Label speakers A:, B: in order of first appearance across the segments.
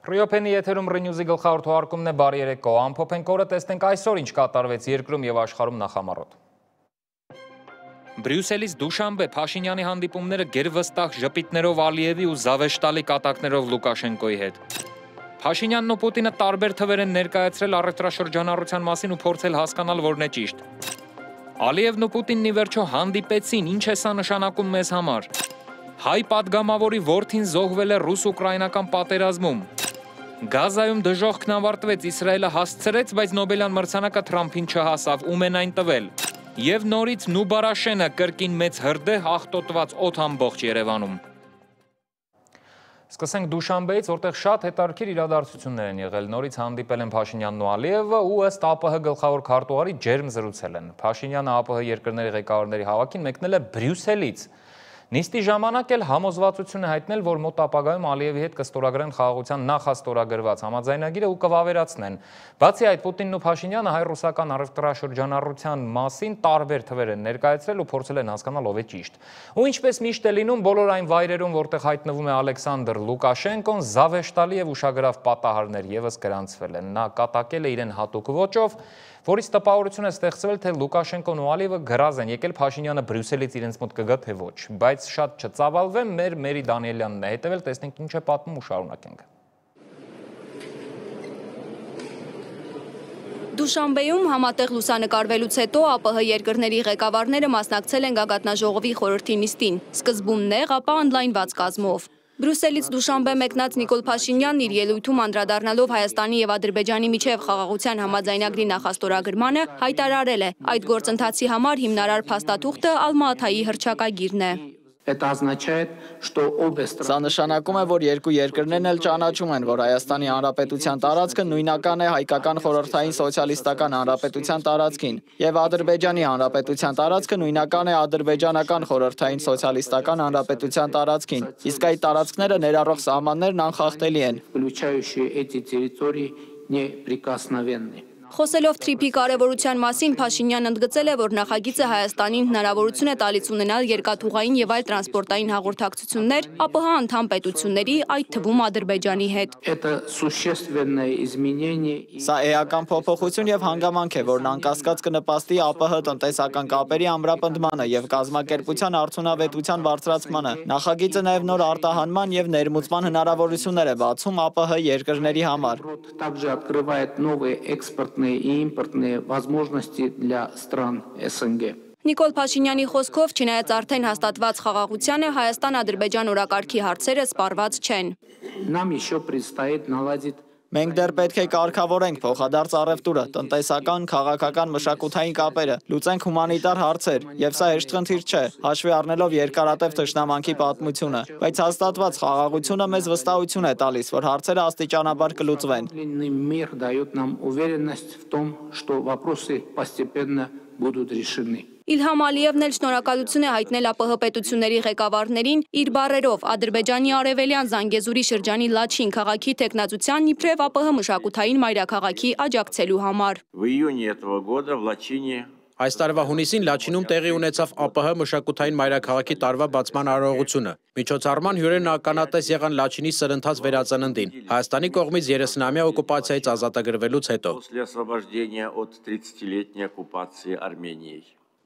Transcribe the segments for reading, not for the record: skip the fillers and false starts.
A: Ռիոփենի եթերում Ռենյուզի գլխավոր թողարկումն է բարի երեկո, ամփոփենք օրը, տեսնենք այսօր ինչ կատարվեց երկրում եւ աշխարհում նախամարոտ։ Բրյուսելից Դուշանբե Փաշինյանի հանդիպումները գերվստահ ժպիտներով Ալիևի ու զավեշտալի կատակներով Լուկաշենկոյի հետ։ Փաշինյանն ու Պուտինը տարբեր թվեր են ներկայացրել առևտրաշրջանառության մասին ու փորձել հասկանալ որն է ճիշտ։ Ալիևն ու Պուտինն ի վերջո հանդիպեցին, ինչ է սա նշանակում մեզ համար։ Հայ պատգամավորի որդին զոհվել է ռուս-ուկրաինական պատերազմում։ Գազայում դժոխքն ավարտվեց, Իսրայելը հասցրեց, բայց Նոբելյան մրցանակը Թրամփին չհասավ, ում են այն տվել։ Եվ նորից Նուբարաշենը կրկին մեծ հրդեհ աղտոտված օդ ամբողջ Երևանում։ Սկսենք Դուշանբեից, որտեղ շատ հետաքրքիր իրադարձություններ են եղել, նորից հանդիպել են Փաշինյանն ու Ալիևը ու ըստ ԱՊՀ գլխավոր քարտուղարի ջերմ զրուցել են։ Փաշինյանը ԱՊՀ երկրների ղեկավարների հավաքին մեկնել է Բրյուսելից։ Նիստի ժամանակ էլ համոզվածություն է հայտնել, որ մոտ ապագայում Ալիևի հետ կստորագրեն խաղաղության նախաստորագրված համաձայնագիրը ու կվավերացնեն։ Բացի այդ, Պուտինն ու Փաշինյանը հայ-ռուսական առևտրաշրջանառության մասին տարբեր թվեր են ներկայացրել ու փորձել են հասկանալ ով է ճիշտ։ Ու ինչպես միշտ է լինում, բոլոր այն վայրերում, որտեղ հայտնվում է Ալեքսանդր Լուկաշենկոն, զավեշտալի եւ ուշագրավ պատահարներ եւս գրանցվել են։ Նա կատակել է իրեն հատուկ ոճով, որից տպավորություն է ստեղծվել, թե Լուկաշենկոն ու Ալիևը գրազ են եկել, Փաշինյանը Բրյուսելից իրենց մոտ կգա թե ոչ, բայց շատ չծավալվեմ, Մերի Դանիելյանն է հետևել, տեսնենք ինչ է պատմում ու շարունակենք։
B: Դուշանբեում համատեղ լուսանկարվելուց հետո ԱՊՀ երկրների ղեկավարները մասնակցել են գագաթնաժողովի խորհրդի նիստին, սկզբում նեղ, ապա ընդլայնված կազմով։ Բրյուսելից Դուշանբե մեկնած Նիկոլ Փաշինյանն իր ելույթում անդրադառնալով Հայաստանի եւ Ադրբեջանի միջև խաղաղության համաձայնագրի նախաստորագրմանը հայտարարել է. այդ գործընթացի համար հիմնարար փաստաթուղթը Ալմա-Աթայի հռչակագիրն է։
C: Սա նշանակում է, որ երկու երկրներն էլ ճանաչում են, որ Հայաստանի Հանրապետության տարածքը նույնական է Հայկական խորհրդային սոցիալիստական հանրապետության տարածքին, եւ Ադրբեջանի Հանրապետության տարածքը նույնական է Ադրբեջանական խորհրդային սոցիալիստական հանրապետության տարածքին, իսկ այդ տարածքները ներառող սահմաններն անխախտելի են։
B: Խոսելով թրիփի կարևորության մասին, Փաշինյանն ընդգծել է, որ նախագիծը Հայաստանին հնարավորություն է տալիս ունենալ երկաթուղային եւ այլ տրանսպորտային հաղորդակցություններ ԱՊՀ անդամ պետությունների, այդ թվում Ադրբեջանի հետ։
C: Սա էական փոփոխություն եւ հանգամանք է, որն անկասկած կնպաստի ԱՊՀ տնտեսական կապերի ամրապնդմանը եւ կազմակերպության արդյունավետության բարձրացմանը։ Նախագիծը նաեւ նոր արտահանման եւ ներմուծման հնարավորություններ է բացում ԱՊՀ երկրների համար։
D: И импортные возможности для стран СНГ.
B: Նիկոլ Փաշինյանի խոսքով, չնայած արդեն հաստատված խաղաղությանը, Հայաստան-Ադրբեջան օրակարգի հարցերը սպառված չեն։
D: Нам еще предстоит наладить
C: Մենք դեռ պետք է կարգավորենք փոխադարձ առևտուրը, տնտեսական, քաղաքական, մշակութային կապերը, լուծենք հումանիտար հարցեր, եւ սա հեշտ խնդիր չէ, հաշվի առնելով երկարատև թշնամանքի պատմությունը, բայց հաստատված խաղաղությունը մեզ վստահություն է տալիս, որ հարցերը աստիճանաբար կլուծվեն։
D: Мир дает нам уверенность в том, что вопросы постепенно будут решены.
B: Իլհամ Ալիևն էլ շնորհակալություն է հայտնել ԱՊՀ պետությունների ղեկավարներին իր բառերով Ադրբեջանի արևելյան Զանգեզուրի շրջանի Լաչին քաղաքի տեխնացությանն իբրև ԱՊՀ մշակութային մայրաքաղաքի աջակցելու համար։
E: Այս տարվա հունիսին Լաչինում տեղի ունեցավ ԱՊՀ մշակութային մայրաքաղաքի տարվա բացման արարողությունը։ Միջոցառման հյուրերն ականատես եղան Լաչինի սրընթաց վերածննդին, Հայաստանի կողմից 30-ամյա օկուպացիայից ազատագրվելուց հետո։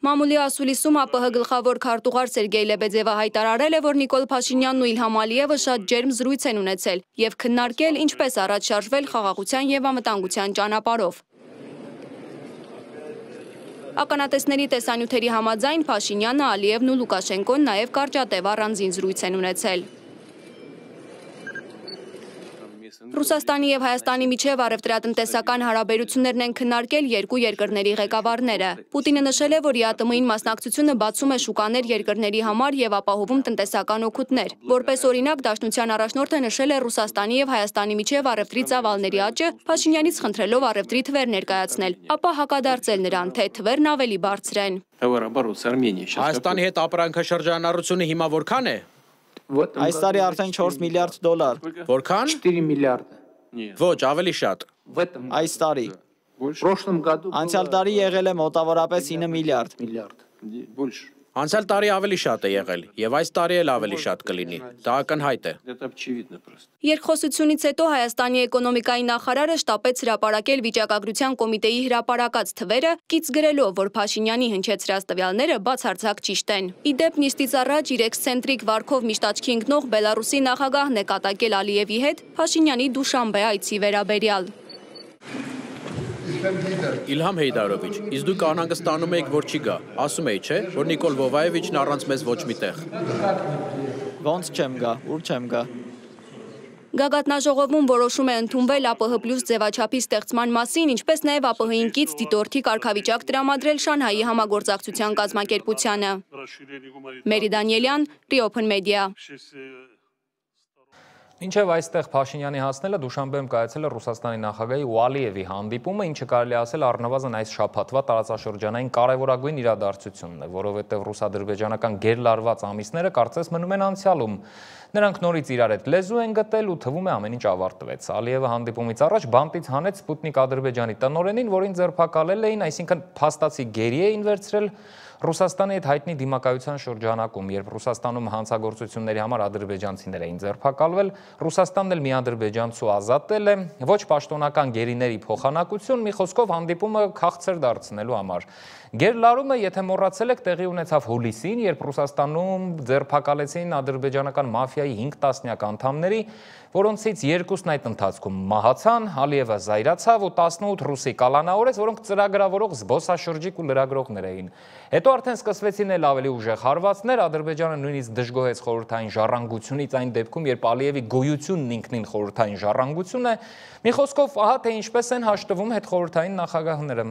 B: Մամուլի ասուլիսում ԱՊՀ գլխավոր քարտուղար Սերգեյ Լեբեդևը հայտարարել է, որ Նիկոլ Փաշինյանն ու Իլհամ Ալիևը շատ ջերմ զրույց են ունեցել եւ քննարկել ինչպես առաջ շարժվել խաղաղության եւ անվտանգության ճանապարհով։ Ականատեսների տեսանյութերի համաձայն Փաշինյանը, Ալիևն ու Լուկաշենկոն նաև կարճատև առանձին զրույց են ունեցել։ Ռուսաստանի եւ Հայաստանի միջև առևտրատնտեսական հարաբերություններն են քննարկել երկու երկրների ղեկավարները։ Պուտինը նշել է, որ ԵԱՏՄ-ին մասնակցությունը բացում է շուկաներ երկրների համար եւ ապահովում տնտեսական օգուտներ։ Որպես օրինակ, Դաշնության առաջնորդը նշել է Ռուսաստանի եւ Հայաստանի միջև առևտրի ծավալների աճը, Փաշինյանից խնդրելով առևտրի թվեր ներկայացնել, ապա հակադարձել նրան, թե թվերն ավելի բարձր են։
E: Հայաստանի հետ ապրանքաշրջանառությունը հիմա որքան է։
C: Այս տարի արդեն 4 միլիարդ դոլար։
E: Որքան։
D: 4 миллиарда.
E: Ոչ, ավելի շատ։
C: Այս տարի։
D: В прошлом году
C: Անցյալ տարի եղել է մոտավորապես 9 միլիարդ։
E: Անցյալ տարի ավելի շատ է եղել, եւ այս տարի էլ ավելի շատ կլինի։ Դա ակնհայտ է։
B: Երկխոսությունից հետո Հայաստանի էկոնոմիկայի նախարարը շտապեց հրապարակել վիճակագրության կոմիտեի հրապարակած թվերը, կից գրելով, որ Փաշինյանի հնչեցրած տվյալները բացարձակ ճիշտ են։ Ի դեպ, նիստից առաջ իր էքսցենտրիկ վարքով միշտ աչքի ընկնող Բելարուսի նախագահն է կատակել Ալիևի հետ Փաշինյանի Դուշանբե այցի վերաբերյալ։
E: Իլհամ Հեյդարովիչ, իսկ դուք անհանգստանում եք, որ չի գա։ Ասում էի, չէ, որ Նիկոլ Վովայևիչն առանց մեզ ոչ մի տեղ։
C: Ոնց չեմ գա, ուր չեմ գա։
B: Գագաթնաժողովում որոշում է ընդունվել ԱՊՀ+ ձևաչափի ստեղծման մասին, ինչպես նաև ԱՊՀ-ին կից դիտորդի կարգավիճակ տրամադրել Շանհայի համագործակցության կազմակերպությանը։ Մերի Դանիելյան, Reopen Media։
A: Մինչև այստեղ Փաշինյանի հասնելը Դուշանբեում կայացել է Ռուսաստանի նախագահի ու Ալիևի հանդիպումը, ինչը կարելի ասել առնվազն այս շաբաթվա տարածաշրջանային կարևորագույն իրադարձությունն է, որովհետև ռուս-ադրբեջանական գերլարված ամիսները կարծես մնում են անցյալում։ Նրանք նորից իրար հետ լեզու են գտել ու թվում է ամեն ինչ ավարտվեց։ Ալիևը հանդիպումից առաջ բանտից հանեց Սպուտնիկ Ադրբեջանի տնօրենին, որին ձերբակալել էին, այսինքն փաստացի գերի էին վերցրել Ռուսաստանի հետ հայտնի դիմակայության շրջանակում, երբ Ռուսաստանում հանցագործությունների համար ադրբեջանցիներ էին ձերբակալվել, Ռուսաստանն էլ մի ադրբեջանցու ազատել է, ոչ պաշտոնական գերիների փոխանակություն, մի խոսքով հանդիպումը քաղցր դարձնելու համար։ Գերլարումը, եթե մոռացել եք, տեղի ունեցավ հուլիսին, երբ Ռուսաստանում ձերբակալեցին ադրբեջանական մաֆիայի 5 տասնյակ անդամների, որոնցից 2-ն այդ ընթացքում մահացան, Ալիևը զայրացավ ու 18 ռուսի կալանավորեց, որոնք ծրագրավորող զբոսաշրջիկ ու լրագրողներ էին։ Հետո արդեն սկսվեցին էլ ավելի ուժեղ հարվածներ, Ադրբեջանը նույնիսկ դժգոհեց խորհրդային ժառանգությունից այն դեպքում, երբ Ալիևի գոյությունն ինքնին խորհրդային ժառանգություն է։ Մի խոսքով, ահա թե ինչպես են հաշտվում հետխորհրդային նախագահները։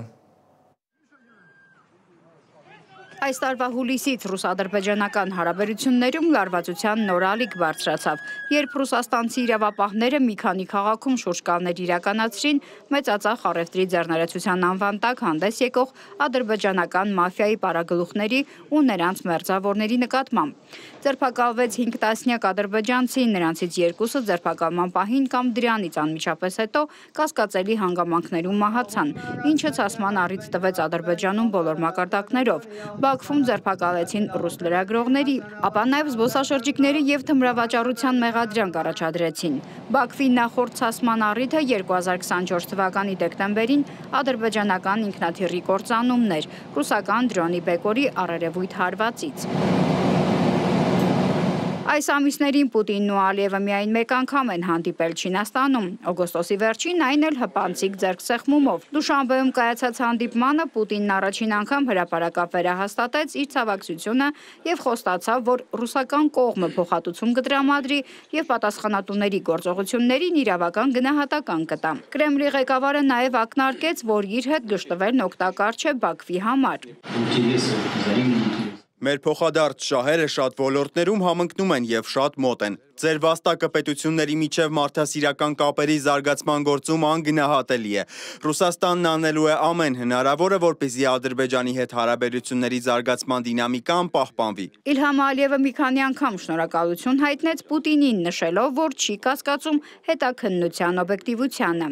F: Այս տարվա հուլիսից ռուս-ադրբեջանական հարաբերություններում լարվածության նոր ալիք բարձրացավ, երբ ռուսաստանցի իրավապահները մի քանի քաղաքում շուրջկալներ իրականացրին մեծածախ առևտրի ձեռներեցության անվան տակ հանդես եկող ադրբեջանական մաֆիայի պարագլուխների ու նրանց մերձավորների նկատմամբ։ Ձերբակալվեց 5 տասնյակ ադրբեջանցի, նրանցից 2-ը ձերբակալման պահին կամ դրանից անմիջապես հետո կասկածելի հանգամանքներում մահացան, ինչը ցասման առիթ տվեց Ադրբեջանում բոլոր մակարդակներով։ Բաքվում ձերբակալեցին ռուս լրագրողների, ապա նաև զբոսաշրջիկների և թմրավաճառության մեղադրանք առաջադրեցին։ Բաքվի նախորդ ցասման առիթը 2024 թվականի դեկտեմբերին ադրբեջանական ինքնաթիռի կործանումն էր, ռուսական դրոնի բեկորի առերևույթ հարվածից։ Այս ամիսներին Պուտինն ու Ալիևը միայն մեկ անգամ են հանդիպել Չինաստանում, օգոստոսի վերջին այն էլ հպանցիկ ձեռքսեղմումով։ Դուշանբեում կայացած հանդիպմանը Պուտինն առաջին անգամ հրապարակավ վերահաստատեց իր ցավակցությունը եւ խոստացավ, որ ռուսական կողմը փոխհատուցում կտրամադրի եւ պատասխանատուների գործողություններին իրավական գնահատական կտա։ Կրեմլի ղեկավարը նաեւ ակնարկեց, որ իր հետ գժտվելն օգտակար չէ Բաքվի համար։
G: Մեր փոխադարձ շահերը շատ ոլորտներում համընկնում են եւ շատ մոտ են։ Ձեր վաստակը պետությունների միջև մարդասիրական կապերի զարգացման գործում անգնահատելի է։ Ռուսաստանն անելու է ամեն հնարավորը, որպեսզի Ադրբեջանի հետ հարաբերությունների զարգացման դինամիկան պահպանվի։
F: Իլհամ Ալիևը մի քանի անգամ շնորհակալություն հայտնեց Պուտինին, նշելով, որ չի կասկածում հետաքննության օբյեկտիվությանը։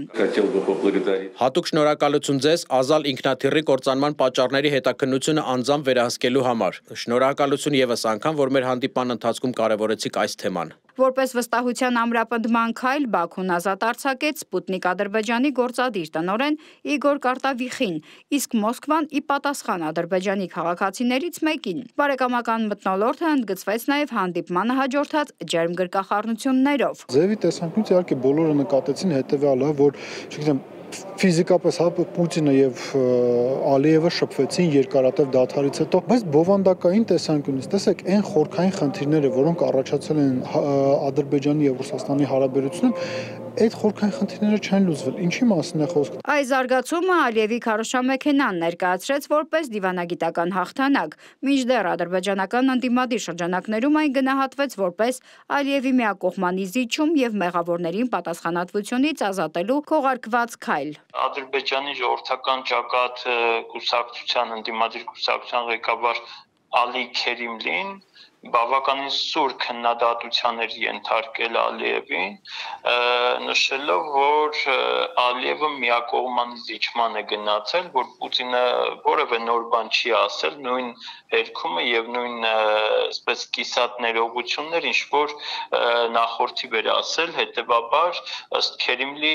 E: Հատուկ շնորհակալություն ձեզ ազալ ինքնաթիռի կործանման պատճառների հետաքննությունը անձամբ վերահսկելու համար։ Շնորհակալություն եւս անգամ, որ մեր հանդիպման ընթացքում կարևորեցիք այս թեման։
F: Որպես վստահության ամրապնդման քայլ Բաքուն ազատ արձակեց Սպուտնիկ Ադրբեջանի գործադիր տնօրեն Իգոր Կարտավիխին, իսկ Մոսկվան ի պատասխան Ադրբեջանի քաղաքացիներից մեկին։ Բարեկամական մթնոլորտը ընդգծվեց նաև հանդիպմանը հաջորդած ջերմ գրկախառնություններով։
H: Ձևի տեսանկյունից իհարկե բոլորը նկատեցին հետևյալը, որ չգիտեմ ֆիզիկապես Պուտինը եւ Ալիևը շփվեցին երկարատև դադարից հետո, բայց բովանդակային տեսանկյունից տեսեք այն խորքային խնդիրները, որոնք առաջացել են Ադրբեջանի եւ Ռուսաստանի հարաբերությունում, այդ խորքային խնդիրները չեն լուծվել։ Ինչի մասին է խոսքը։
F: Այս զարգացումը Ալիևի քարոզչամեքենան ներկայացրեց որպես դիվանագիտական հաղթանակ, մինչդեռ ադրբեջանական ընդդիմադիր շրջանակներում այն գնահատվեց որպես Ալիևի միակողմանի զիջում եւ մեղավորներին պատասխանատվությունից ազատելու քողարկված քայլ։
I: Ադրբեջանի ժողովրդական ճակատ կուսակցության ընդդիմադիր կուսակցության ղեկավար Ալի Քերիմլին բավականին սուր քննադատության էր ենթարկել Ալիևին, նշելով, որ Ալիևը միակողմանի զիջման է գնացել, որ Պուտինը որևէ նոր բան չի ասել, նույն հերքումը եւ նույն այսպես կիսատ ներողություններ, ինչ որ նախորդի վեր ասել, հետեւաբար ըստ Քերիմլի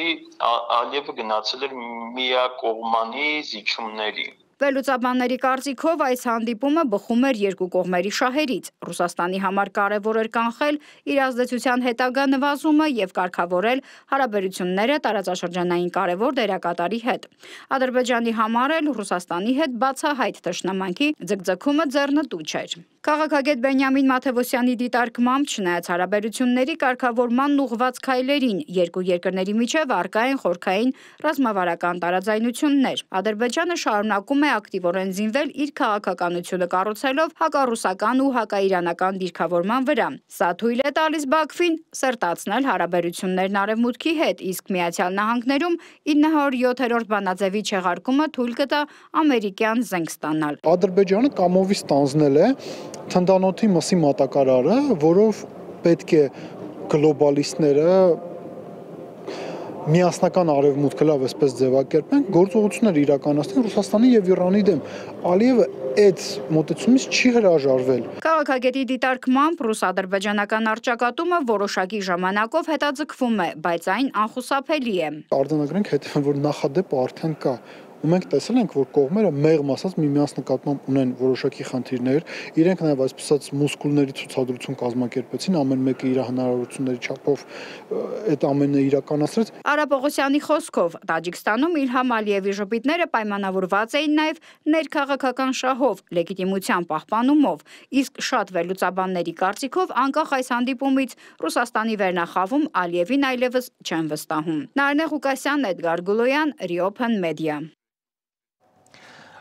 I: Ալիևը գնացել էր միակողմանի զիջումների։
F: Վերլուծաբանների կարծիքով այս հանդիպումը բխում էր երկու կողմերի շահերից։ Ռուսաստանի համար կարևոր էր կանխել իր ազդեցության հետագա նվազումը եւ կարգավորել հարաբերությունները տարածաշրջանային կարևոր դերակատարի հետ։ Ադրբեջանի համար էլ Ռուսաստանի հետ բացահայտ թշնամանքի ձգձգումը ձեռնտու չէր։ Քաղաքագետ Բենյամին Մաթևոսյանի դիտարկմամբ, չնայած հարաբերությունների կարգավորման ուղղված քայլերին, երկու երկրների միջև առկա են խորքային ռազմավարական տարաձայնություններ։ Ադրբեջանը շարունակում է ակտիվորեն զինվել իր քաղաքականությունը կառուցելով հակառուսական ու հակաիրանական դիրքավորման վրա։ Սա թույլ է տալիս Բաքվին սերտացնել հարաբերություններն Արևմուտքի հետ, իսկ Միացյալ Նահանգներում 907-րդ բանաձևի չեղարկումը թույլ կտա ամերիկյան զենք ստանալ։
H: Ադրբեջանը կամովի ստանձնել է Թնդանոթի մսի մատակարարը, որով պետք է գլոբալիստները միասնական արևմուտքը լավ այսպես ձևակերպեն, գործողություններ իրականացնեն Ռուսաստանի եւ Իրանի դեմ։ Ալիևը այդ մոտեցումից չի հրաժարվել։
F: Քաղաքագետի դիտարկմամբ ռուս-ադրբեջանական առճակատումը որոշակի ժամանակով հետաձգվում է, բայց այն անխուսափելի է։
H: Արձանագրենք հետևն, որ նախադեպը արդեն կա։ Ու մենք տեսել ենք, որ կողմերը մեղմ ասած միմյանց նկատմամբ ունեն որոշակի խնդիրներ, իրենք նաև այսպես ասած մուսկուլների ցուցադրություն կազմակերպեցին, ամեն մեկը իր հնարավորությունների չափով այդ ամենը իրականացրեց։
F: Արա Պողոսյանի խոսքով, Տաջիկստանում Իլհամ Ալիևի ժպիտները պայմանավորված էին նաև ներքաղաքական շահով, լեգիտիմության պահպանումով, իսկ շատ վերլուծաբանների կարծիքով անկախ այս հանդիպումից Ռուսաստանի վերնախավում Ալիևին այլևս չեն վստահում։ Նարինե Ղուկասյան, Էդգար Գուլոյան, Open Media։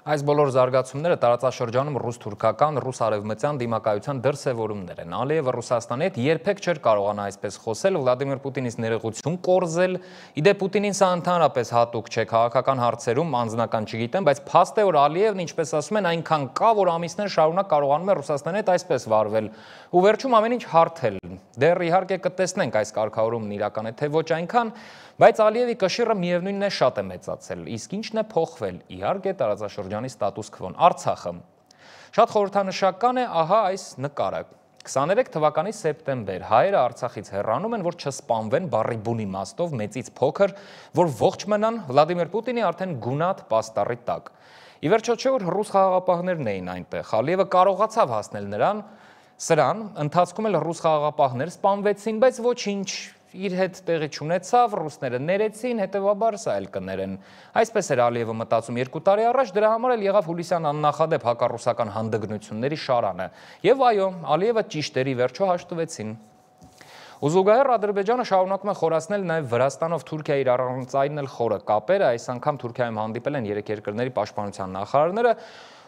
A: Այս բոլոր զարգացումները տարածաշրջանում ռուս-թուրքական, ռուս-արևմտյան դիմակայության դրսևորումներ են։ Ալիևը Ռուսաստանի հետ երբեք չէր կարողանա այսպես խոսել, Վլադիմիր Պուտինից ներողություն կորզել։ Իդեպ Պուտինին սա ընդհանրապես հատուկ չէ, քաղաքական հարցերում անձնական չգիտեմ, բայց փաստ է, որ Ալիևն, ինչպես ասում են, այնքան կա, որ ամիսներ շարունակ կարողանում է Ռուսաստանի հետ այսպես վարվել։ Ու վերջում ամեն ինչ հարթել։ Դեռ իհարկե կտեսնենք այս կարգավորումն իրական է թե ոչ այնքան, բայց Ալիևի կշիռը միևնույնն է շատ է մեծացել, իսկ ինչն է փոխվել, իհարկե տարածաշրջանի ստատուս քվոն, Արցախը։ Շատ խորհրդանշական է ահա այս նկարը։ 23 թվականի սեպտեմբեր հայերը Արցախից հեռանում են, որ չսպանվեն բառի բուն իմաստով մեծից փոքր, որ ողջ մնան Վլադիմիր Պուտինի արդեն գունատ պաստառի տակ։ Ի վերջո չէ, որ ռուս խաղաղապահներն էին այնտեղ, Ալիևը կարողացավ հասնել սրան, ընթացքում էլ ռուս խաղաղապահներ սպանվեցին, բայց ոչինչ իր հետ տեղի չունեցավ, ռուսները ներեցին, հետևաբար սա էլ կներեն։ Այսպես էր Ալիևը մտածում 2 տարի առաջ, դրա համար էլ եղավ հուլիսյան աննախադեպ հակառուսական հանդգնությունների շարանը։ Եվ այո, Ալիևը ճիշտ էր, ի վերջո հաշտվեցին։ Ուզուգահեռ Ադրբեջանը շարունակում է խորացնել նաև Վրաստանով Թուրքիայի իրարանցային այնել խորը կապերը, այս անգամ Թուրքիայում հանդիպել են 3 երկրների պաշտպանության նախարարները,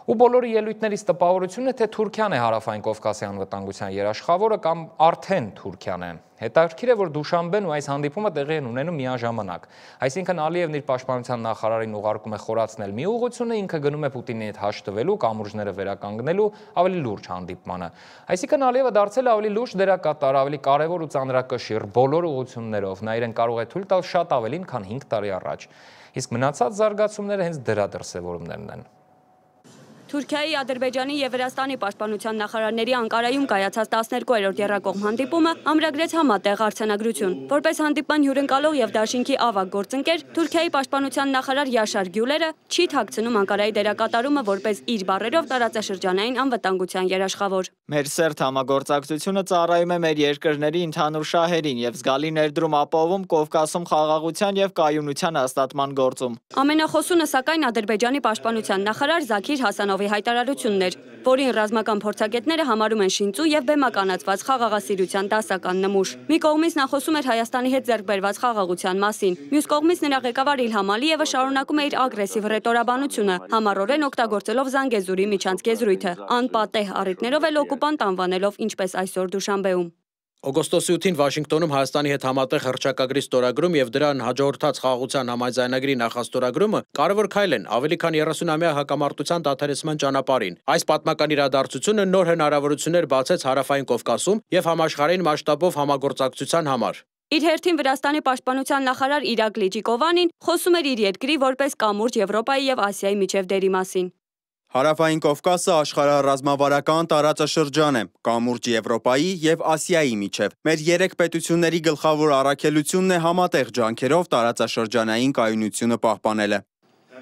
A: ու բոլորի ելույթներից տպավորությունն է, թե Թուրքիան է Հարավային Կովկասի անվտանգության երաշխավորը կամ արդեն Թուրքիան է։ Հետաքրքիր է, որ Դուշանբեն ու այս հանդիպումը տեղի են ունենում միաժամանակ։ Այսինքն Ալիևն իր պաշտպանության նախարարին ուղարկում է խորացնել մի ուղղությունը, ինքը գնում է Պուտինի հետ հաշտվելու, կամուրջները վերականգնելու ավելի լուրջ հանդիպմանը։ Այսինքն Ալիևը դարձել է ավելի լուրջ դերակատար, ավելի կարևոր ու ծանրակշիռ բոլոր ուղղություններով։ Նա իրեն կարող է թույլ տալ շատ ավելին, քան 5 տարի առաջ։ Իսկ մնացած զարգացումները հենց դրա դրսևորումներն են։
B: Թուրքիայի, Ադրբեջանի եւ Վրաստանի պաշտպանության նախարարների Անկարայում կայացած 12-րդ եռակողմ հանդիպումը ամրագրեց համատեղ արձանագրություն։ Որպես հանդիպման հյուրընկալող եւ դաշինքի ավագ գործընկեր, Թուրքիայի պաշտպանության նախարար Յաշար Գյուլերը չի թաքցնում Անկարայի դերակատարումը որպես իր բառերով տարածաշրջանային անվտանգության երաշխավոր։
C: Մեր սերտ համագործակցությունը ծառայում է մեր երկրների ընդհանուր շահերին եւ զգալի ներդրում ապահովում Կովկասում խաղաղության եւ կայունության հաստատման գործում։
B: Ամենախոսունը սակայն Ադրբեջանի պաշտպանության նախարար Զաքիր Հասանովի հայտարարությունն էր, որին ռազմական փորձագետները համարում են շինծու եւ բեմականացված խաղաղասիրության դասական նմուշ։ Մի կողմից նա խոսում էր Հայաստանի հետ ձեռք բերված խաղաղության մասին, մյուս կողմից նրա ղեկավար Իլհամ Ալիևը շարունակում է իր ագրեսիվ ռետորաբանությունը, համառորեն օգտագործելով Զանգեզուրի միջանցք եզրույթը, անպատեհ առիթներով էլ օկուպանտ անվանելով ինչպես այսօր Դուշանբեում։
E: Օգոստոսի 8-ին Վաշինգտոնում Հայաստանի հետ համատեղ հռչակագրի ստորագրում եւ դրան հաջորդած խաղաղության համաձայնագրի նախաստորագրումը կարևոր քայլ են ավելի քան 30-ամյա հակամարտության դադարեցման ճանապարհին։ Այս պատմական իրադարձությունը նոր հնարավորություններ բացեց Հարավային Կովկասում եւ համաշխարհային մասշտաբով համագործակցության համար։
B: Իր հերթին Վրաստանի պաշտպանության նախարար Իրակլի Ջիկովանին խոսում էր իր երկրի որպես կամուրջ Եվրոպայի եւ Ասիայի միջև դերի մասին։
G: Հարավային Կովկասը աշխարհառազմավարական տարածաշրջան է, կամուրջ Եվրոպայի եւ Ասիայի միջև։ Մեր երեք պետությունների գլխավոր առաքելությունն է համատեղ ջանքերով տարածաշրջանային կայունությունը պահպանելը։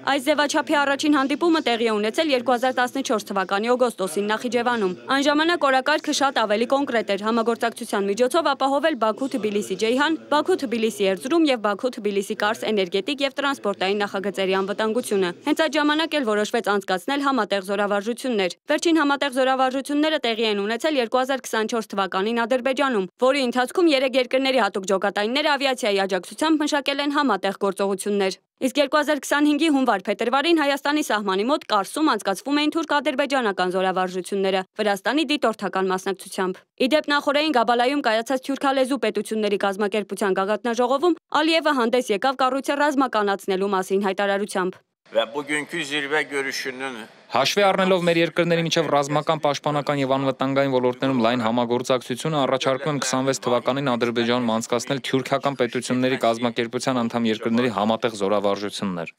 B: Այս ձևաչափի առաջին հանդիպումը տեղի է ունեցել 2014 թվականի օգոստոսին Նախիջևանում։ Այն ժամանակ օրակարգը շատ ավելի կոնկրետ էր, համագործակցության միջոցով ապահովել Բաքու-Թբիլիսի Ջեյհան, Բաքու-Թբիլիսի Էրզրում եւ Բաքու-Թբիլիսի Կարս էներգետիկ եւ տրանսպորտային նախագծերի անվտանգությունը։ Հենց այդ ժամանակ էլ որոշվեց անցկացնել համատեղ զորավարժություններ։ Վերջին համատեղ զորավարժությունները տեղի են ունեցել 2024 թվականին Ադրբեջանում, որի ընթացքում երեք երկրների հատուկ ջոկատայինները ավիացիայի աջակցությամբ մշակել են համատեղ գործողություններ։ Իսկ 2025-ի հունվար-փետրվարին Հայաստանի սահմանի մոտ Կարսում անցկացվում էին թուրք-ադրբեջանական զորավարժությունները Վրաստանի դիտորդական մասնակցությամբ։ Իդեպ նախորդային Գաբալայում կայացած թյուրքալեզու պետությունների կազմակերպության գագաթնաժողովում Ալիևը հանդես եկավ կառույցը ռազմականացնելու մասին հայտարարությամբ։
A: Հաշվի առնելով մեր երկրների միջև ռազմական, պաշտպանական եւ անվտանգային ոլորտներում լայն համագործակցությունը առաջարկում եմ 26 թվականին Ադրբեջանում անցկացնել թյուրքական պետությունների կազմակերպության անդամ երկրների համատեղ զորավարժություններ։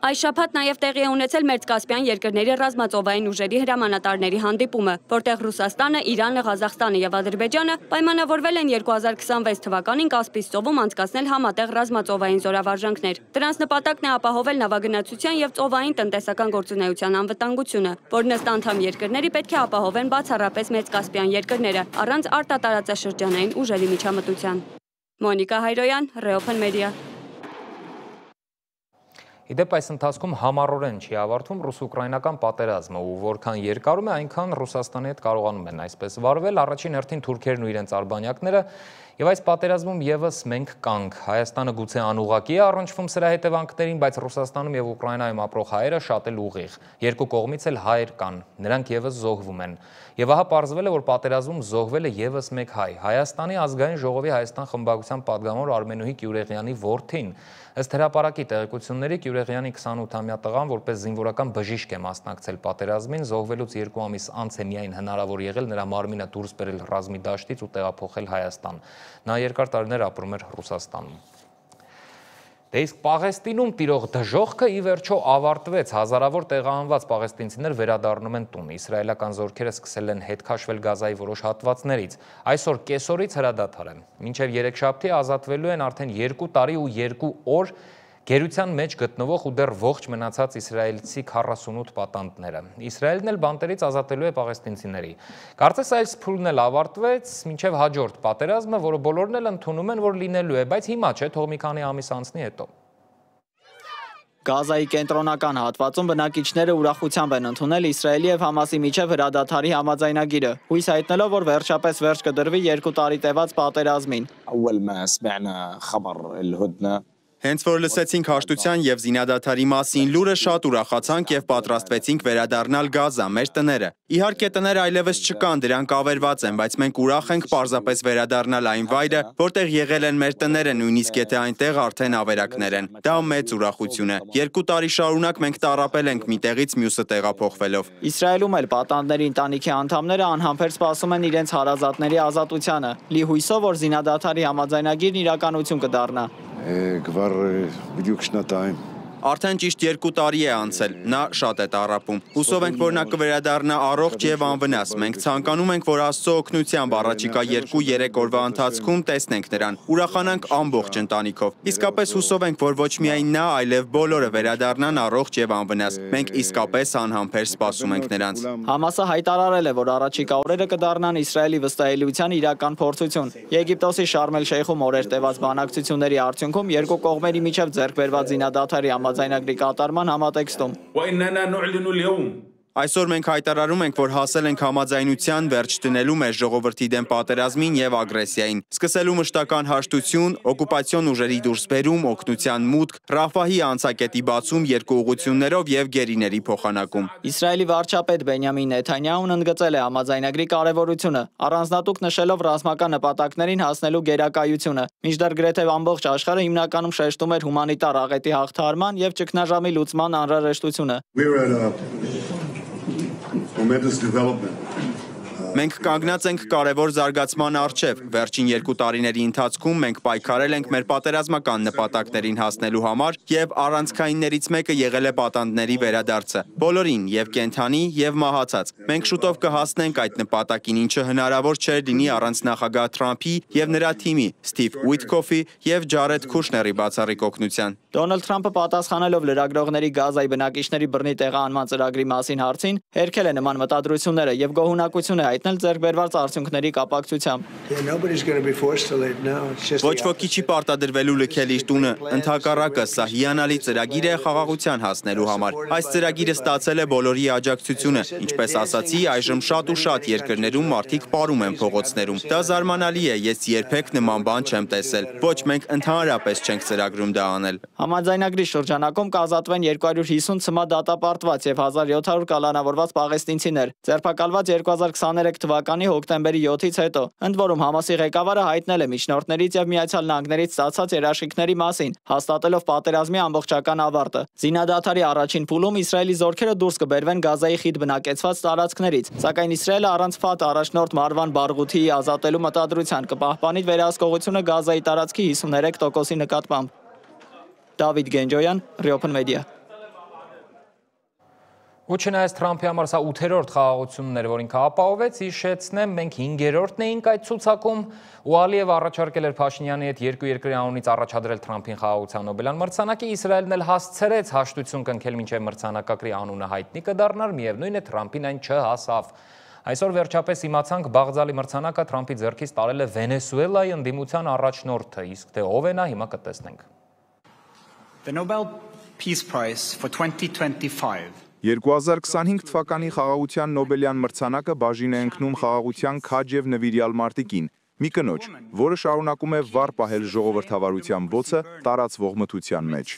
B: Այս շաբաթ նաև տեղի է ունեցել Մերձկասպյան երկրների ռազմածովային ուժերի հրամանատարների հանդիպումը, որտեղ Ռուսաստանը, Իրանը, Ղազախստանը եւ Ադրբեջանը պայմանավորվել են 2026 թվականին Կասպից ծովում անցկացնել համատեղ ռազմածովային զորավարժանքներ։ Դրանց նպատակն է ապահովել նավագնացության եւ ծովային տնտեսական գործունեության անվտանգությունը, որն ըստ անդամ երկրների պետք է ապահովեն բացառապես Մերձկասպյան երկրները, առանց արտատարածաշրջանային ուժերի միջամտության։ Մոնիկա Հայրոյան, Reopen Media։
A: Իդեպ այս ընթացքում համառորեն չի ավարտվում ռուս-ուկրաինական պատերազմը ու որքան երկարում է, այնքան Ռուսաստանի հետ կարողանում են այսպես վարվել առաջին հերթին թուրքերն ու իրենց արբանյակները եւ այս պատերազմում եւս մենք կանք։ Հայաստանը գուցե անուղղակի է առնչվում սրա հետևանքներին, բայց Ռուսաստանում եւ Ուկրաինայում ապրող հայերը շատ էլ ուղիղ։ Երկու կողմից էլ հայեր կան, նրանք եւս զոհվում են։ Եվ ահա պարզվել է, որ պատերազմում զոհվել է եւս մեկ հայ, Հայաստանի ազգային ժողովի Հայաստան խմբակցության падգամավոր Արմենուհի Կյուրեղյանի որդին։ Ըստ հրապարակի տեղեկությունների Կյուրեղյանի 28-ամյա տղան որպես զինվորական բժիշկ է մասնակցել պատերազմին, զոհվելուց 2 ամիս անց է միայն հնարավոր եղել նրա մարմինը դուրս բերել ռազմի դաշտից ու տեղափոխել Հայաստան։ Նա երկար տարիներ ապրում էր Ռուսաստանում։ Դե իսկ Պաղեստինում տիրող դժոխքը ի վերջո ավարտվեց, հազարավոր տեղահանված պաղեստինցիներ վերադառնում են տուն։ Իսրայելական զորքերը սկսել են հետ քաշվել Գազայի որոշ հատվածներից։ Այսօր կեսօրից հրադադար է։ Մինչև երեքշաբթի ազատվելու են արդեն 2 տարի ու 2 օր գերության մեջ գտնվող ու դեռ ողջ մնացած իսրայելցի 48 պատանդները։ Իսրայելն էլ բանտերից ազատելու է պաղեստինցիների։ Կարծես այս փուլն էլ ավարտվեց, մինչև հաջորդ պատերազմը, որը բոլորն էլ ընդունում են, որ լինելու է, բայց հիմա չէ, թող մի քանի ամիս անցնի հետո։
C: Գազայի կենտրոնական հատվածում բնակիչները ուրախությամբ են ընդունել Իսրայելի եւ Համասի միջև հրադադարի համաձայնագիրը, հույս հայտնելով, որ վերջապես վերջ կդրվի 2 տարի տևած պատերազմին։
G: Հենց որ լսեցինք հաշտության եւ զինադադարի մասին լուրը շատ ուրախացանք եւ պատրաստվեցինք վերադառնալ Գազա, մեր տները։ Իհարկե տները այլևս չկան, դրանք ավերված են, բայց մենք ուրախ ենք պարզապես վերադառնալ այն վայրը, որտեղ եղել են մեր տները, նույնիսկ եթե այնտեղ արդեն ավերակներ են։ Դա մեծ ուրախություն է։ 2 տարի շարունակ մենք տառապել ենք մի տեղից մյուսը տեղափոխվելով։
C: Իսրայելում էլ պատանդների ընտանիքի անդամները անհամբեր սպասում են իրենց հարազատների ազատությանը, լի հույսով, որ զինադադարի համաձայնագիրն իրականություն կդառնա։
J: Գվար բիդյուկ շնատայում
G: Արդեն ճիշտ 2 տարի է անցել, նա շատ է տառապում։ Հուսով ենք, որ նա կվերադառնա առողջ եւ անվնաս։ Մենք ցանկանում ենք, որ Աստծո օգնությամբ առաջիկա 2-3 օրվա ընթացքում տեսնենք նրան, ուրախանանք ամբողջ ընտանիքով։ Իսկապես հուսով ենք, որ ոչ միայն նա, այլև բոլորը վերադառնան առողջ եւ անվնաս։ Մենք իսկապես անհամբեր սպասում ենք նրանց։
C: Համասը հայտարարել է, որ առաջիկա օրերը կդառնան Իսրայելի վստահելիության իրական փորձություն։ Եգիպտոսի Շարմ el-Շեյխում օրեր տևած բանակցությունների արդյունքում երկու կողմերի միջև ձեռք բերված զինադադարի համաձայնագրի կատարման համատեքստում։
G: Այսօր մենք հայտարարում ենք, որ հասել ենք համաձայնության վերջ դնելու մեր ժողովրդի դեմ պատերազմին եւ ագրեսիային, սկսելու մշտական հաշտություն, օկուպացիոն ուժերի դուրսբերում, օգնության մուտք, Ռաֆահի անցակետի բացում երկու ուղղություններով եւ գերիների փոխանակում։
C: Իսրայելի վարչապետ Բենյամին Նեթանյահուն ընդգծել է համաձայնագրի կարևորությունը, առանձնատուկ նշելով ռազմական նպատակներին հասնելու գերակայությունը, մինչդեռ գրեթե ամբողջ աշխարհը հիմնականում շեշտում էր հումանիտար աղետի հաղթահարման եւ ճգնաժամի լուծման անհրաժեշտությունը։
G: Մենք կանգնած ենք կարևոր զարգացման առջև։ Վերջին 2 տարիների ընթացքում մենք պայքարել ենք մեր պատերազմական նպատակներին հասնելու համար եւ առանցքայիններից մեկը եղել է պատանդների վերադարձը։ Բոլորին եւ կենթանի եւ մահացած։ Մենք շուտով կհասնենք այդ նպատակին, ինչը հնարավոր չէր լինի առանց նախագահ Թրամփի եւ նրա թիմի Սթիվ Ուիթքոֆի եւ Ջարեդ Քուշների բացառիկ օգնության։
C: Դոնալդ Թրամփը պատասխանելով լրագրողների Գազայի բնակիչների բռնի տեղահանման ծրագրի մասին հարցին, հերքել է նման մտադրությունները եւ գոհունակություն է հայտնել ձեռք բերված արդյունքների կապակցությամբ։
G: Ոչ ոքի չի պարտադրվելու լքել իր տունը, ընդհակառակը սա հիանալի ծրագիր է խաղաղության հասնելու համար։ Այս ծրագիրը ստացել է բոլորի աջակցությունը, ինչպես ասացի, այժմ շատ ու շատ երկրներում մարդիկ պարում են փողոցներում։ Դա զարմանալի է, ես երբեք նման բան չեմ տեսել։ Ոչ, մենք ընդհանրապես չենք ծրագրում դա անել։
C: Համաձայնագրի շրջանակում կազատվեն 250 ցմահ դատապարտված եւ 1700 կալանավորված պաղեստինցիներ, ձերբակալված 2023 թվականի հոկտեմբերի 7-ից հետո։ Ընդ որում Համասի ղեկավարը հայտնել է միջնորդներից եւ Միացյալ Նահանգներից ստացած երաշխիքների մասին, հաստատելով պատերազմի ամբողջական ավարտը։ Զինադադարի առաջին փուլում Իսրայելի զորքերը դուրս կբերվեն Գազայի խիտ բնակեցված տարածքներից, սակայն Իսրայելը առանց ՖԱՏ առաջնորդ Մարվան Բարգութիի ազատելու մտադրության կպահպանի վերահսկողությունը Գազայի տարածքի 53%-ի նկատմամբ։ Դավիթ Գենջոյան, Ռիոփն մեդիա։
A: Ու չնայած Թրամփի համար սա 8-րդ խաղաղությունն էր, որ ինքը ապահովեց, հիշեցնեմ, մենք 5-րդն էինք այդ ցուցակում, ու Ալիևը առաջարկել էր Փաշինյանի հետ երկու երկրի անունից առաջադրել Թրամփին խաղաղության Նոբելյան մրցանակի, Իսրայելն էլ հասցրեց հաշտություն կնքել մինչև մրցանակակրի անունը հայտնի կդառնար, միևնույն է Թրամփին այն չհասավ։ Այսօր վերջապես իմացանք Բաղդալի մրցանակը Թրամփի ձեռքից տարել է Վենեսուելայի ընդդիմության առաջնորդը, իսկ թե ով է նա, հիմա կտեսնենք։
K: The Nobel Peace Prize for 2025
L: 2025 թվականի խաղաղության Նոբելյան մրցանակը բաժին է ընկնում խաղաղության քաջ եւ նվիրյալ մարտիկին, մի կնոջ, որը շարունակում է վառ պահել ժողովրդավարության ոցը տարածվող մթության մեջ։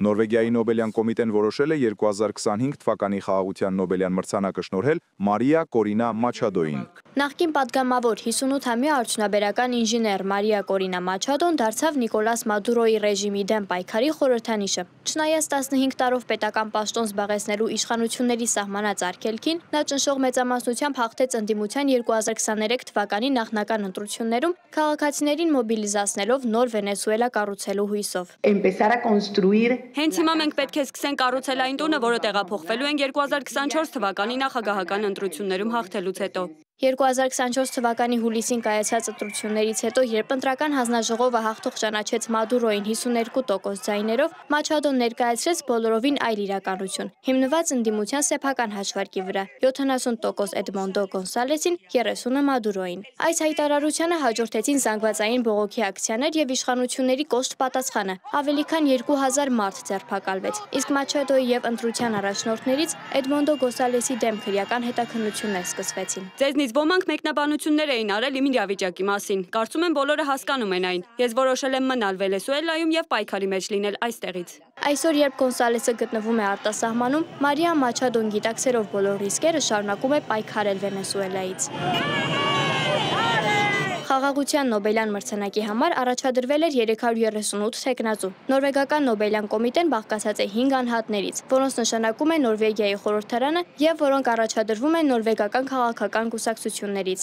L: Նորվեգիայի Նոբելյան կոմիտեն որոշել է 2025 թվականի խաղաղության Նոբելյան մրցանակը շնորհել Մարիա Կորինա Մաչադոին։
M: Նախկին պատգամավոր 58-ամյա արդյունաբերական ինժեներ Մարիա Կորինա Մաչադոն դարձավ Նիկոլաս Մադուրոյի ռեժիմի դեմ պայքարի խորհրդանիշը։ Չնայած 15 տարով պետական պաշտոն զբաղեցնելու իշխանությունների սահմանած արգելքին, նա ճնշող մեծամասնությամբ հաղթեց ընդդիմության 2023 թվականի նախնական ընտրություններում, քաղաքացիներին մոբիլիզացնելով նոր Վենեսուելա կառուցելու հույսով։
B: Հենց հիմա մենք պետք է սկսենք կառուցել այն տունը, որը տեղափոխվելու են 2024 թվականի նախագահական ընտրություններում հաղթելուց հետո։
M: 2024 թվականի հուլիսին կայացած ընտրություններից հետո, երբ ընտրական հանձնաժողովը հաղթող ճանաչեց Մադուրոյին 52% ձայներով, Մաչադոն ներկայացրեց բոլորովին այլ իրականություն, հիմնված ընդդիմության սեփական հաշվարկի վրա, 70% Էդմոնդո Գոնսալեսին, 30%-ը Մադուրոյին։ Այս հայտարարությանը հաջորդեցին զանգվածային բողոքի ակցիաներ եւ իշխանությունների կոշտ պատասխանը, ավելի քան 2000 մարդ ձերբակալվեց, իսկ Մաչադոյի եւ ընտրության առաջնորդներից Էդմոնդո Գոնսալեսի դեմ քրեական հետաքննություններ սկսվեցին։
B: Ձեզնից ոմանք մեկնաբանություններ էին արել իմ իրավիճակի մասին։ Կարծում եմ բոլորը հասկանում են այն։ Ես որոշել եմ մնալ Վենեսուելայում եւ պայքարի մեջ լինել այստեղից։
M: Այսօր, երբ Գոնսալեսը գտնվում է արտասահմանում, Մարիա Մաչադոն գիտակցելով բոլոր ռիսկերը շարունակում է պայքարել Վենեսուելայից։ Խաղաղության Նոբելյան մրցանակի համար առաջադրվել էր 338 թեկնածու։ Նորվեգական Նոբելյան կոմիտեն բաղկացած է 5 անհատներից, որոնց նշանակում է Նորվեգիայի խորհրդարանը եւ որոնք առաջադրվում են նորվեգական քաղաքական կուսակցություններից։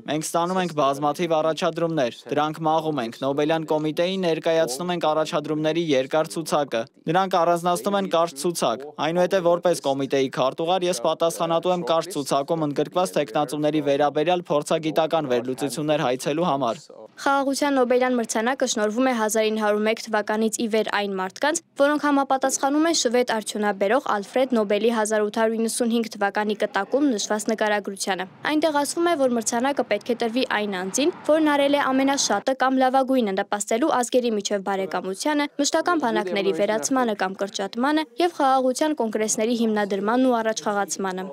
C: Մենք ստանում ենք բազմաթիվ առաջադրումներ, դրանք մաղում ենք, Նոբելյան կոմիտեին ներկայացնում ենք առաջադրումների երկար ցուցակը։ Նրանք առանձնացնում են կարճ ցուցակ։ Այնուհետև որպես կոմիտեի քարտուղար ես պատասխանատու եմ կարճ ցուցակում ընդգրկված թեկնածուների խնդիրների վերաբերյալ փորձագիտական վերլուծություններ հայցելու համար։
M: Խաղաղության Նոբելյան մրցանակը շնորհվում է 1901 թվականից ի վեր այն մարդկանց, որոնք համապատասխանում են շվեդ արդյունաբերող Ալֆրեդ Նոբելի 1895 թվականի կտակում նշված նկարագրությանը։ Այնտեղ ասվում է, որ մրցանակը պետք է տրվի այն անձին, որն արել է ամենաշատը կամ լավագույնը նպաստելու ազգերի միջև բարեկամությանը, մշտական բանակների վերացմանը կամ կրճատմանը եւ խաղաղության կոնգրեսների հիմնադրմանն ու առաջխաղացմանը։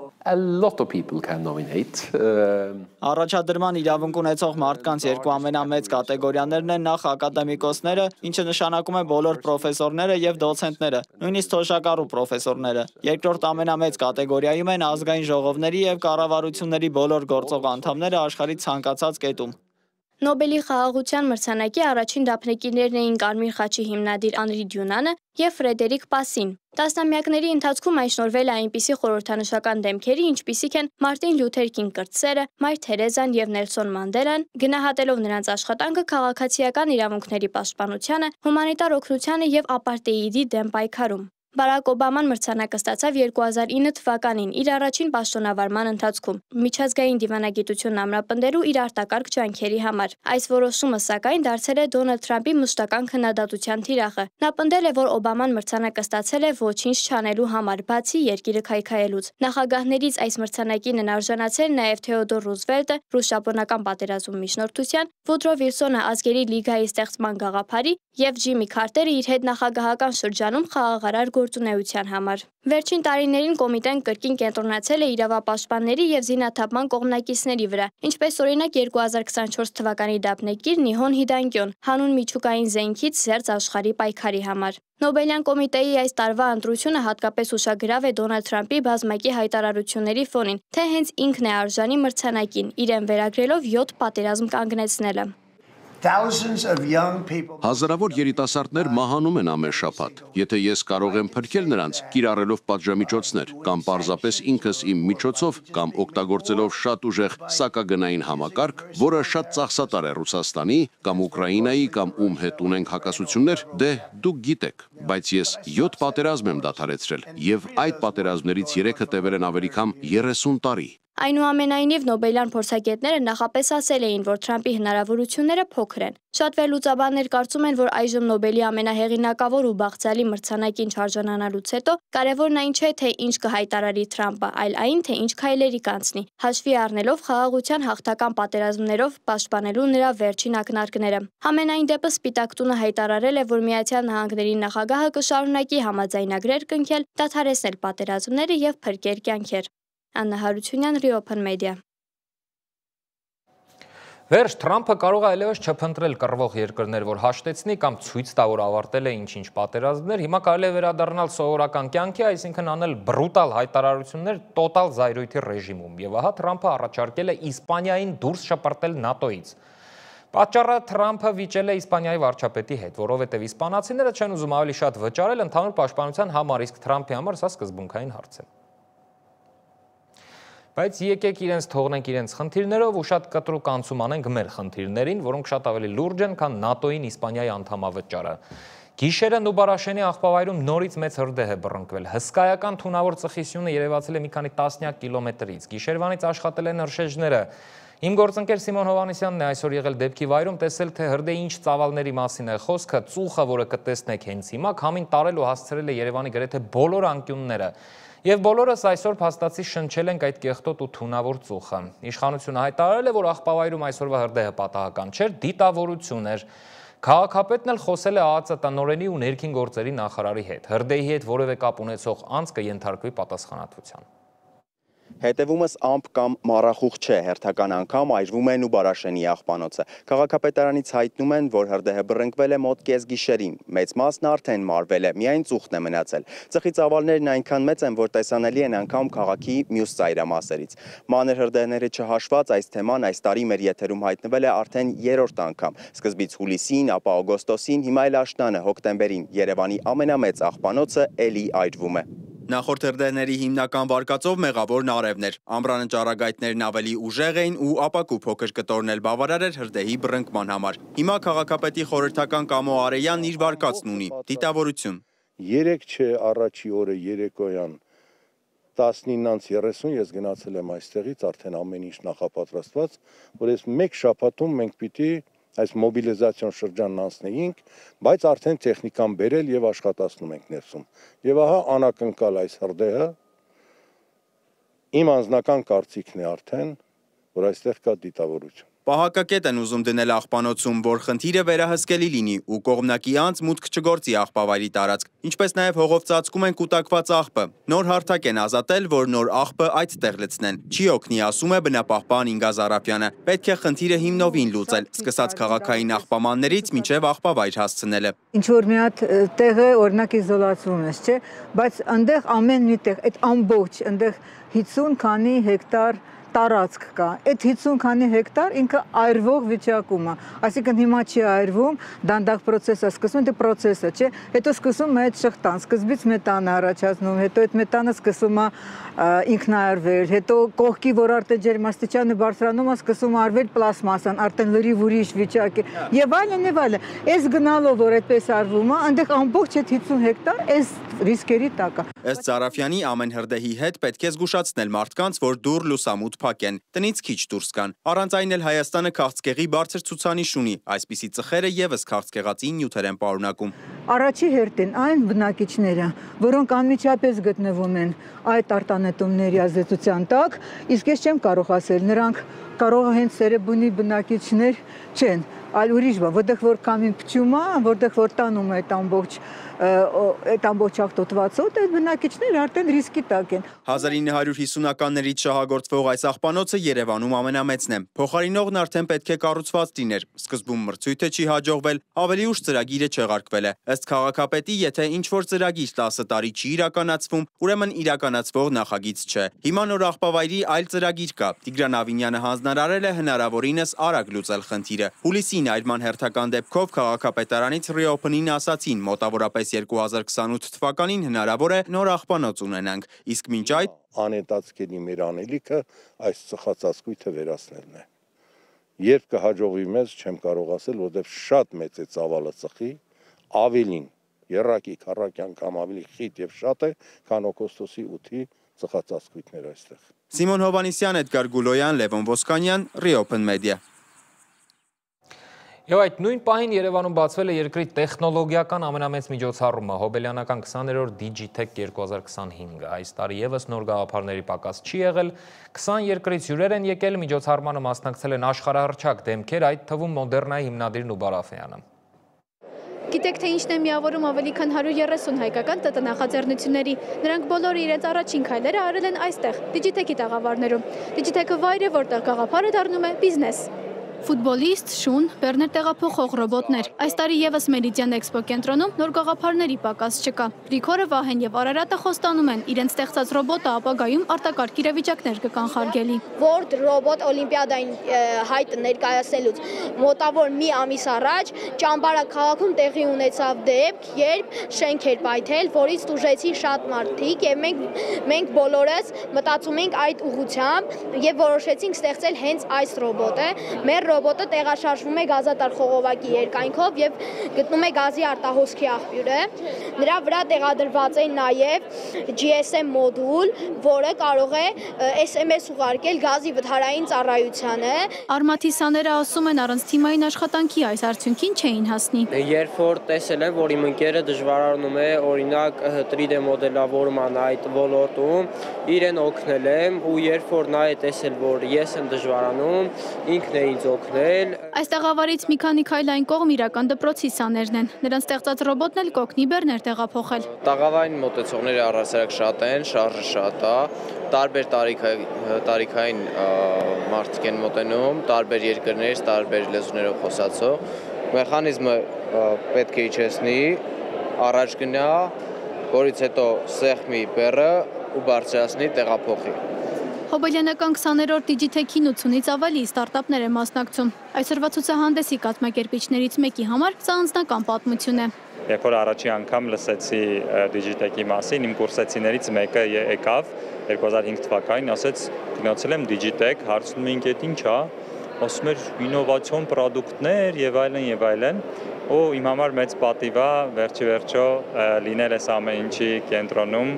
C: Առաջադրման իրավունք ունեցող մարդկանց երկու ամենամեծ կատեգորիաներն են նախ ակադեմիկոսները, ինչը նշանակում է բոլոր պրոֆեսորները եւ դոցենտները, նույնիսկ թոշակառու պրոֆեսորները։ Երկրորդ ամենամեծ կատեգորիայում են ազգային ժողովների եւ կառավարությունների բոլոր գործող անդամները աշխարհի ցանկացած կետում։
M: Նոբելի խաղաղության մրցանակի առաջին դափնեկիրներն էին Կարմիր խաչի հիմնադիր Անրի Դյունանը եւ Ֆրեդերիկ Պասին։ Տասնամյակների ընթացքում այն շնորհվել է այնպիսի խորհրդանշական դեմքերի, ինչպիսիք են Մարտին Լյութեր Կինգ Կրտսերը, Մայր Թերեզան եւ Նելսոն Մանդելան, գնահատելով նրանց աշխատանքը քաղաքացիական իրավունքների պաշտպանությանը, հումանիտար օգնությանը եւ ապարտեիդի դեմ պայքարում։ Բարակ Օբաման մրցանակը ստացավ 2009 թվականին իր առաջին պաշտոնավարման ընթացքում միջազգային դիվանագիտությունն ամրապնդելու իր արտակարգ ջանքերի համար։ Այս որոշումը սակայն դարձել է Դոնալդ Թրամփի մշտական քննադատության թիրախը։ Նա պնդել է, որ Օբաման մրցանակը ստացել է ոչինչ չանելու համար, բացի երկիրը քայքայելուց։ Նախագահներից այս մրցանակին են արժանացել նաև Թեոդոր Ռուզվելտը ռուս-ճապոնական պատերազմում միջնորդության, Վուդրո Վիլսոնը ազգերի լիգայի ստեղծման գաղափարի եւ Ջիմի Քարտերը իր հետ նախագահական շրջանում խաղաղարար գործունեության համար։ Վերջին տարիներին կոմիտեն կրկին կենտրոնացել է իրավապաշտպանների եւ զինաթափման կողմնակիցների վրա, ինչպես օրինակ 2024 թվականի դափնեկիր Նիհոն Հիդանկյոն, հանուն միջուկային զենքից զերծ աշխարհի պայքարի համար։ Նոբելյան կոմիտեի այս տարվա ընտրությունը հատկապես ուշագրավ է Դոնալդ Թրամփի բազմակի հայտարարությունների ֆոնին, թե հենց ինքն է արժանի մրցանակին, իրեն վերագրելով 7 պատերազմ կանգնեցնելը։
N: Հազարավոր երիտասարդներ մահանում են ամեն շաբաթ։ Եթե ես կարող եմ փրկել նրանց, կիրառելով պատժամիջոցներ, կամ պարզապես ինքս իմ միջոցով, կամ օգտագործելով շատ ուժեղ սակագնային համակարգ, որը շատ ծախսատար է Ռուսաստանի, կամ Ուկրաինայի, կամ ում հետ ունենք հակասություններ, դե դուք գիտեք, բայց ես 7 պատերազմ եմ դադարեցրել, եւ այդ պատերազմներից 3-ը տևել են ավելի քան 30 տարի։
M: Այնուամենայնիվ Նոբելյան փորձագետները նախապես ասել էին, որ Թրամփի հնարավորությունները փոքր են։ Շատ վերլուծաբաններ կարծում են, որ այժմ Նոբելի ամենահեղինակավոր ու բաղձալի մրցանակին չարժանանալուց հետո կարևորն այն չէ, թե ինչ կհայտարարի Թրամփը, այլ այն, թե ինչ քայլերի կանցնի, հաշվի առնելով խաղաղության հաղթական պատերազմներով պաշտպանելու նրա վերջին ակնարկները։ Համենայն դեպս Սպիտակ տունը հայտարարել է, որ Միացյալ Նահանգների նախագահը կշարունակի համաձայնագրեր կնքել, դադարեցնել պատերազմները եւ փրկել կյանքեր։ Աննա Հարությունյան, Open Media։
A: Վերջ Թրամփը կարող է այլևս չփնտրել կռվող երկրներ, որ հաշտեցնի կամ ցույց տա, որ ավարտել է ինչ-ինչ պատերազմներ, հիմա կարելի է վերադառնալ սովորական կյանքի, այսինքն անել բրուտալ հայտարարություններ տոտալ զայրույթի ռեժիմում։ Եվ ահա Թրամփը առաջարկել է Իսպանիային դուրս շպրտել ՆԱՏՕ-ից։ Պատճառը Թրամփը վիճել է Իսպանիայի վարչապետի հետ, որովհետև իսպանացիները չեն ուզում ավելի շատ վճարել ընդհանուր պաշտպանության համար, իսկ Թրամփի համար սա սկզբունքային հարց է։ Բայց եկեք իրենց թողնենք իրենց խնդիրներով ու շատ կտրուկ անցում անենք մեր խնդիրներին, որոնք շատ ավելի լուրջ են, քան ՆԱՏՕ-ին Իսպանիայի անդամավճարը։ Գիշերը Նուբարաշենի աղբավայրում նորից մեծ հրդեհ է բռնկվել։ Հսկայական թունավոր ծխիսյունը երևացել է մի քանի տասնյակ կիլոմետրից։ Գիշերվանից աշխատել են հրշեջները։ Իմ գործընկեր Սիմոն Հովհաննիսյանն է այսօր եղել դեպքի վայրում, տեսել թե հրդեհի ինչ ծավալների մասին է խոսքը, ծուխը, որը կտեսնեք հենց հիմա, քամին տարել ու հասցրել է Երևանի գրեթե բոլոր անկյունները։ Եվ բոլորս այսօր փաստացի շնչել ենք այդ կեղտոտ ու թունավոր ծուխը։ Իշխանությունը հայտարարել է, որ աղբավայրում այսօրվա հրդեհը պատահական չէր, դիտավորություն էր։ Քաղաքապետն էլ խոսել է ԱԱԾ տնօրենի ու ներքին գործերի նախարարի հետ։ Հրդեհի հետ որևէ կապ ունեցող անձ կենթարկվի պատասխանատվության։
G: Հետևումս ամպ կամ մառախուղ չէ, հերթական անգամ այրվում է Նուբարաշենի աղբանոցը։ Քաղաքապետարանից հայտնում են, որ հրդեհը բռնկվել է մոտ կեսգիշերին, մեծ մասն արդեն մարվել է, միայն ծուխն է մնացել։ Ծխի ծավալներն այնքան մեծ են, որ տեսանելի են անգամ քաղաքի մյուս ծայրամասերից։ Մանր հրդեհները չհաշված, այս թեման այս տարի մեր եթերում հայտնվել է արդեն 3-րդ անգամ։ Սկզբից հուլիսին, ապա օգոստոսին, հիմա էլ աշնանը հոկտեմբերին Երևանի ամենամեծ աղբանոցը էլի այրվում է։ Նախորդ հրդեհների հիմնական վարկածով մեղավորն արևն էր։ Ամռանը ճառագայթներն ավելի ուժեղ էին ու ապակու փոքր կտորն էլ բավարար էր հրդեհի բռնկման համար։ Հիմա քաղաքապետի խորհրդական Կամո Արեյանն իր վարկածն ունի՝ դիտավորություն։
J: 3 չէ, առաջի օրը երեկոյան 19:30 ես գնացել եմ այստեղից, արդեն ամեն ինչ նախապատրաստված, որ ես մեկ շաբաթում մենք պիտի այս մոբիլիզացիոն շրջանն անցնեինք, բայց արդեն տեխնիկան բերել եւ աշխատացնում ենք ներսում։ Եվ ահա անակնկալ այս հրդեհը իմ անձնական կարծիքն է արդեն, որ այստեղ կա դիտավորություն։
G: Պահակակետ են ուզում դնել աղբանոցում, որ խնդիրը վերահսկելի լինի ու կողմնակի անձ մուտք չգործի աղբավայրի տարածք, ինչպես նաև հողով ծածկում են կուտակված աղբը։ Նոր հարթակ են ազատել, որ նոր աղբը այդտեղ լցնեն։ Չի օգնի, ասում է բնապահպան Ինգազ Արապյանը։ Պետք է խնդիրը հիմնովին լուծել, սկսած քաղաքային աղբամաններից մինչև աղբավայր հասցնելը։
O: Ինչ որ մի հատ տեղը օրինակ իզոլացվում է, չէ՞, բայց այնտեղ ամեն մի տեղ, այդ ամբողջ, այնտեղ 50 քանի հեկտար տարածք կա, այդ 50 քանի հեկտար ինքը այրվող վիճակում է, այսինքն հիմա չի այրվում, դանդաղ պրոցես է սկսվում, դե պրոցես է, չէ, հետո սկսում է այդ շղթան, սկզբից մետան է առաջացնում, հետո այդ մետանը սկսում է ինքնայարվել, հետո կողքի, որ արդեն ջերմաստիճանը բարձրանում է, սկսում է արվել պլաստմասան, արդեն լրիվ ուրիշ վիճակ է, եւ այլն եւ այլն։ Այս գնալով, որ այդպես արվում է, այնտեղ ամբողջ այդ 50 հեկտար այս ռիսկերի տակ է։
G: Ըստ Զարաֆյանի ամեն հրդեհի հետ պետք է զգուշացնել մարդկանց, որ դուր լուսամուտ փակ են, տնից քիչ դուրս գան։ Առանց այն էլ Հայաստանը քաղցկեղի բարձր ցուցանիշ ունի, այսպիսի ծխերը եւս քաղցկեղածին նյութեր են պարունակում։
O: Առաջի հերթին այն բնակիչները, որոնք անմիջապես գտնվում են այդ արտանետումների ազդեցության տակ, իսկ ես չեմ կարող ասել, նրանք կարող հենց Սերեբունի բնակիչներ չեն, այլ ուրիշ բան, որտեղ որ կամին փչում է, որտեղ որ տանում է այդ ամբողջ աղտոտվածոտ, այդ բնակիչները արդեն ռիսկի տակ են։
G: 1950-ականներից շահագործվող այս աղբանոցը Երևանում ամենամեծն է։ Փոխարինողն արդեն պետք է կառուցված լիներ։ Սկզբում մրցույթը չի հաջողվել, ավելի ուշ ծրագիրը չեղարկվել է։ Ըստ քաղաքապետի, եթե ինչ-որ ծրագիր 10 տարի չի իրականացվում, ուրեմն իրականացվող նախագիծ չէ։ Հիմա նոր աղբավայրի այլ ծրագիր կա։ Տիգրան Ավինյանը հանձնարարել է հնարավորինս արագ լուծել խնդիրը։ Հուլիսին այրման հերթական դեպքով քաղաքապետարանից Reopen-ին ասացին, մոտավորապես 2028 թվականին հնարավոր է նոր աղբանոց ունենանք, իսկ մինչ այդ
J: անետացքերի մեր անելիքը այս ծխածածկույթը վերացնելն է։ Երբ կհաջողվի մեզ, չեմ կարող ասել, որովհետև շատ մեծ է ծավալը ծխի, ավելին, երակի, քառակի անգամ ավելի խիտ եւ շատ է, քան օգոստոսի 8-ի ծխածածկույթները այստեղ։
G: Սիմոն Հովանիսյան, Էդգար Գուլոյան, Լևոն Ոսկանյան, Reopen Media։
A: Եվ այդ նույն պահին Երևանում բացվել է երկրի տեխնոլոգիական ամենամեծ միջոցառումը, հոբելյանական 20-րդ Digitech 2025, այս տարի եւս նոր գաղափարների պակաս չի եղել, 20 երկրից հյուրեր են եկել, միջոցառմանը մասնակցել են աշխարհահռչակ դեմքեր, այդ թվում Մոդեռնայի հիմնադիրն ու Բարաֆյանը։
M: Գիտեք, թե ինչն է միավորում ավելի քան 130 հայկական ՏՏ նախաձեռնությունների, նրանք բոլորը իրենց առաջին քայլերը արել են այստեղ, Digitech-ի տաղավարներում։ Digitech-ը վայր է, որտեղ գաղափարը դառնում է բիզնես։ Ֆուտբոլիստ, շուն, բեռներ տեղափոխող ռոբոտներ։ Այս տարի եւս Մերիդիան Էքսպո կենտրոնում նոր գաղափարների պակաս չկա։ Գրիգորը, Վահեն եւ Արարատը խոստանում են, իրենց ստեղծած ռոբոտը ապագայում արտակարգ իրավիճակներ կկանխարգելի։
P: Որդ ռոբոտ օլիմպիադային հայտ ներկայացնելուց մոտավոր մի ամիս առաջ Ճամբարա քաղաքում տեղի ունեցավ դեպք, երբ շենք էր պայթել, որից տուժեցին շատ մարդիկ եւ մենք բոլորս մտածում ենք այդ ուղղությամբ եւ որոշեցինք ստեղծել հենց այս ռոբոտը։ Մեր ռոբոտը տեղաշարժվում է գազատար խողովակի երկայնքով եւ գտնում է գազի արտահոսքի աղբյուրը։ Նրա վրա տեղադրված է նաեւ GSM մոդուլ, որը կարող է SMS ուղարկել գազի վթարային ծառայությանը։
M: Արմաթիսաները ասում են, առանց թիմային աշխատանքի այս արդյունքին չէին հասնի։
Q: Երբ որ տեսել եմ, որ իմ ընկերը դժվարանում է, օրինակ 3D մոդելավորման այդ ոլորտում, իրեն օգնել եմ ու երբ որ նա է տեսել, որ ես եմ դժվարանում, ինքն է ինձ օգնել։
M: Այս տաղավարից մի քանի քայլ այն կողմ իրական դպրոցի սաներն են։ Նրանց ստեղծած ռոբոտն էլ կօգնի բեռներ տեղափոխել։
Q: Տաղավարին մոտեցողները առհասարակ շատ են, շարժը շատ է, տարբեր տարիքային մարդիկ են մոտենում, տարբեր երկրներից, տարբեր լեզուներով խոսացող։ Մեխանիզմը պետք է իջեցնի, առաջ գնա, որից հետո սեղմի բեռը ու բարձրացնի, տեղափոխի։
M: Հոբելյանական 20-րդ Digitech-ին 80-ից ավելի ստարտափներ է մասնակցում։ Այսօրվա ցուցահանդեսի կազմակերպիչներից մեկի համար սա անձնական պատմություն է։
R: Երբ որ առաջի անգամ լսեցի Digitech-ի մասին, իմ կուրսեցիներից մեկը եկավ 2005 թվականին, ասեց՝ գնացել եմ Digitech, հարցնում ինք այդ ինչ է, ասում էր ինովացիոն պրոդուկտներ եւ այլն, ու իմ համար մեծ պատիվ է վերջի վերջո լինել այս ամեն ինչի կենտրոնում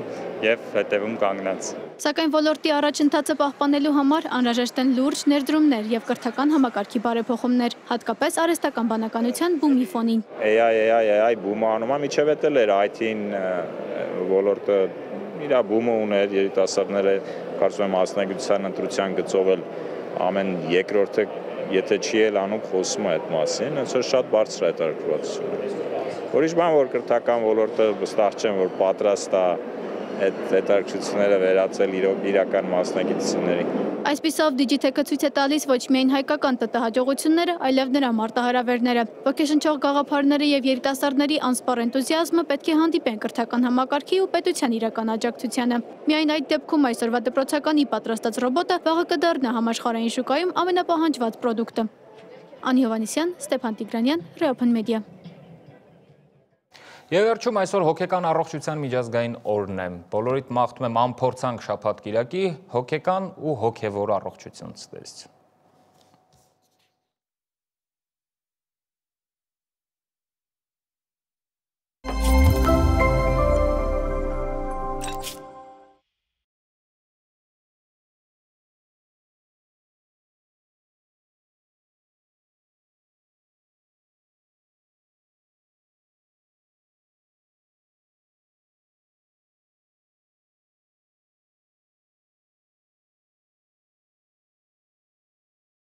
R: եւ հետեւում կանգնած։
M: Սակայն ոլորտի առաջընթացը պահպանելու համար անհրաժեշտ են լուրջ ներդրումներ եւ կրթական համակարգի բարեփոխումներ, հատկապես արհեստական բանականության բումի ֆոնին։
S: AI բումը անում է, միջև էլ էր IT-ին ոլորտը իր բումը ուներ, երիտասարդները կարծում եմ մասնագիտության ընտրության գծով էլ ամեն երկրորդը եթե չի էլ անում խոսում է այդ մասին, հենց որ շատ բարձր է հետաքրքրությունը։ Ուրիշ բան, որ կրթական ոլորտը վստահ չեմ, որ պատրաստ է այդ հետաքրքրությունները վերածել իրական մասնագիտությունների։
M: Այսպիսով Digitech-ը ցույց է տալիս ոչ միայն հայկական ՏՏ հաջողությունները, այլև նրա մարտահրավերները։ Ոգեշնչող գաղափարները եւ երիտասարդների անսպառ էնտուզիազմը պետք է հանդիպեն կրթական համակարգի ու պետության իրական աջակցությանը։ Միայն այդ դեպքում այսօրվա դպրոցականի պատրաստած ռոբոտը վաղը կդառնա համաշխարհային շուկայում ամենապահանջված պրոդուկտը։ Անի Հովհաննիսյան, Ստեփան Տիգրանյան, Reopen Media։
A: Եվ վերջում այսօր հոգեկան առողջության միջազգային օրն է։ Բոլորիդ մաղթում եմ անփորձանք շաբաթ կիրակի հոգեկան ու հոգևոր առողջություն ցտեսություն։